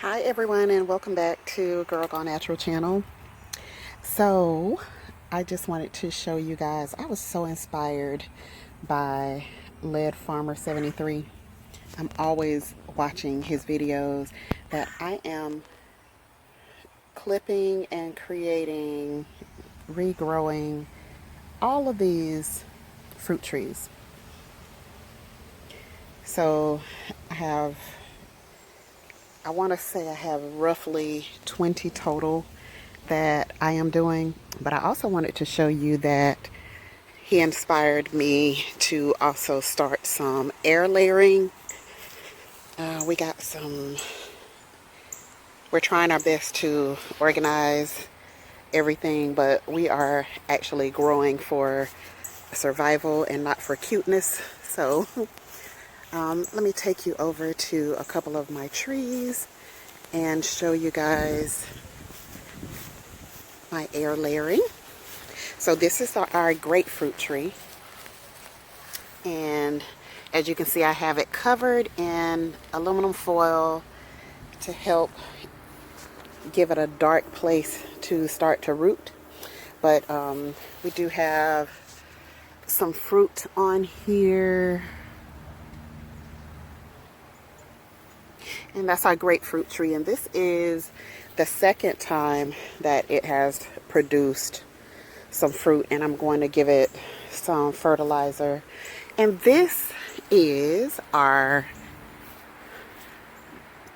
Hi everyone, and welcome back to Girl Gone Natural channel. So I just wanted to show you guys, I was so inspired by Lead Farmer 73. I'm always watching his videos that I am clipping and creating, regrowing all of these fruit trees. So I want to say I have roughly 20 total that I am doing, but I also wanted to show you that he inspired me to also start some air layering. We got we're trying our best to organize everything, but we are actually growing for survival and not for cuteness. So let me take you over to a couple of my trees and show you guys my air layering. So this is our grapefruit tree, and as you can see, I have it covered in aluminum foil to help give it a dark place to start to root. But we do have some fruit on here, and that's our grapefruit tree, and this is the second time that it has produced some fruit, and I'm going to give it some fertilizer. And this is our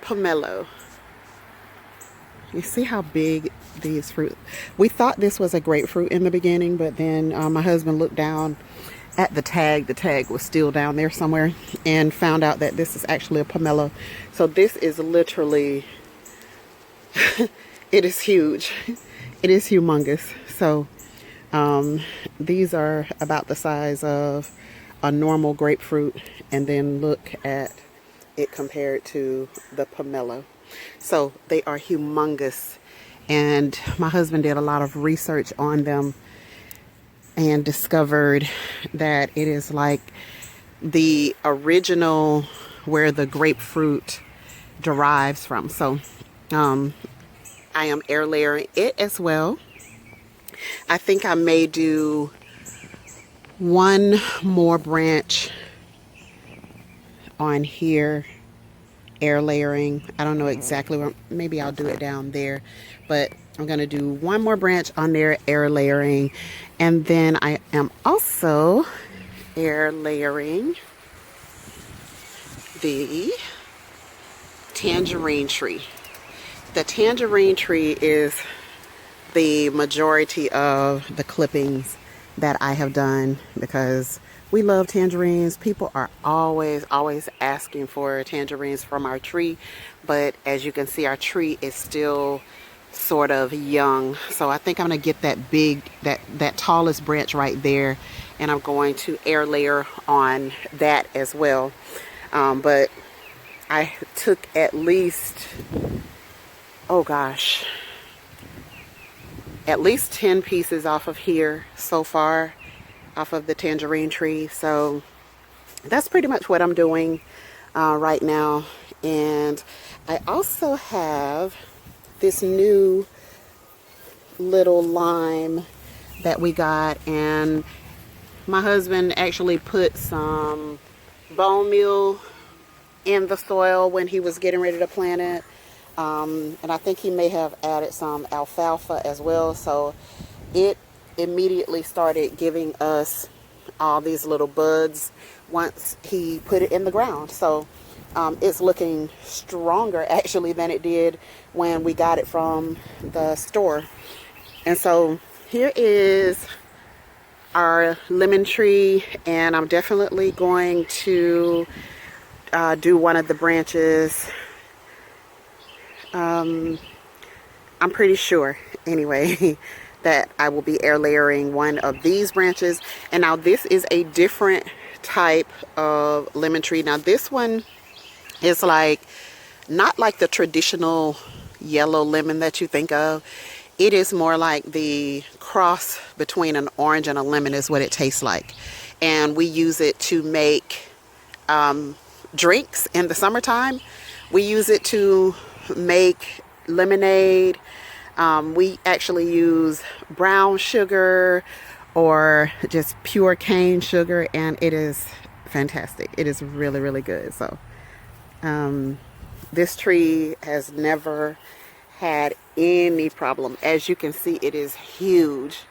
pomelo. You see how big these fruit. We thought this was a grapefruit in the beginning, but then my husband looked down at the tag. The tag was still down there somewhere, and found out that this is actually a pomelo. So this is literally it is huge. It is humongous. So these are about the size of a normal grapefruit, and then look at it compared to the pomelo. So they are humongous, and my husband did a lot of research on them and discovered that it is like the original where the grapefruit derives from. So I am air layering it as well. I think I may do one more branch on here, air layering. I don't know exactly where, maybe I'll do it down there, but I'm going to do one more branch on there, air layering. And then I am also air layering the tangerine tree. The tangerine tree is the majority of the clippings that I have done, because we love tangerines. People are always asking for tangerines from our tree, but as you can see, our tree is still sort of young. So I think I'm gonna get that big, that tallest branch right there, and I'm going to air layer on that as well. But I took at least, oh gosh, at least 10 pieces off of here so far, off of the tangerine tree. So that's pretty much what I'm doing right now. And I also have this new little lime that we got, and my husband actually put some bone meal in the soil when he was getting ready to plant it. And I think he may have added some alfalfa as well. So it immediately started giving us all these little buds once he put it in the ground. So it's looking stronger actually than it did when we got it from the store. And so here is our lemon tree, and I'm definitely going to do one of the branches. I'm pretty sure anyway that I will be air layering one of these branches. And now this is a different type of lemon tree. Now this one is like, not like the traditional yellow lemon that you think of. It is more like the cross between an orange and a lemon is what it tastes like. And we use it to make drinks in the summertime. We use it to make lemonade. We actually use brown sugar or just pure cane sugar, and it is fantastic. It is really, really good. So this tree has never had any problem. As you can see, it is huge.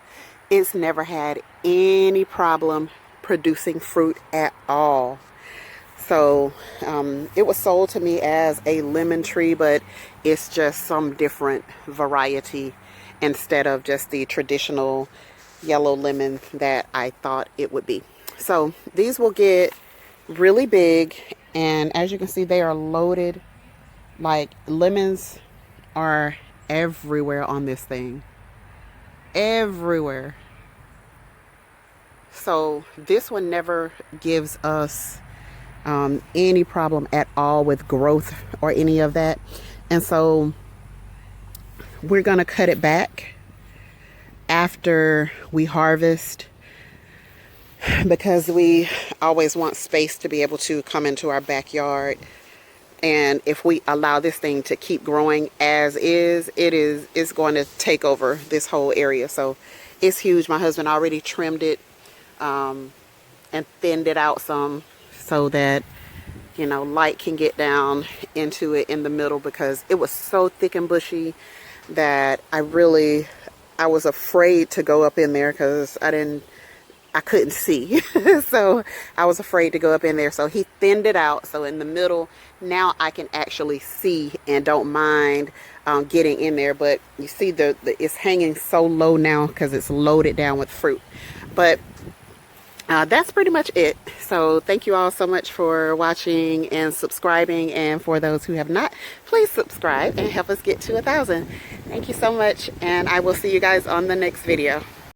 It's never had any problem producing fruit at all. So it was sold to me as a lemon tree, but it's just some different variety instead of just the traditional yellow lemon that I thought it would be. So these will get really big, and as you can see, they are loaded. Like, lemons are everywhere on this thing. Everywhere. So this one never gives us any problem at all with growth or any of that. And so we're going to cut it back after we harvest, because we always want space to be able to come into our backyard. And if we allow this thing to keep growing as is, it's going to take over this whole area. So it's huge. My husband already trimmed it and thinned it out some, so that, you know, light can get down into it in the middle, because it was so thick and bushy that I was afraid to go up in there, because I couldn't see. So I was afraid to go up in there. So he thinned it out. So in the middle, now I can actually see and don't mind getting in there. But you see it's hanging so low now because it's loaded down with fruit. But that's pretty much it. So thank you all so much for watching and subscribing. And for those who have not, please subscribe and help us get to 1,000. Thank you so much. And I will see you guys on the next video.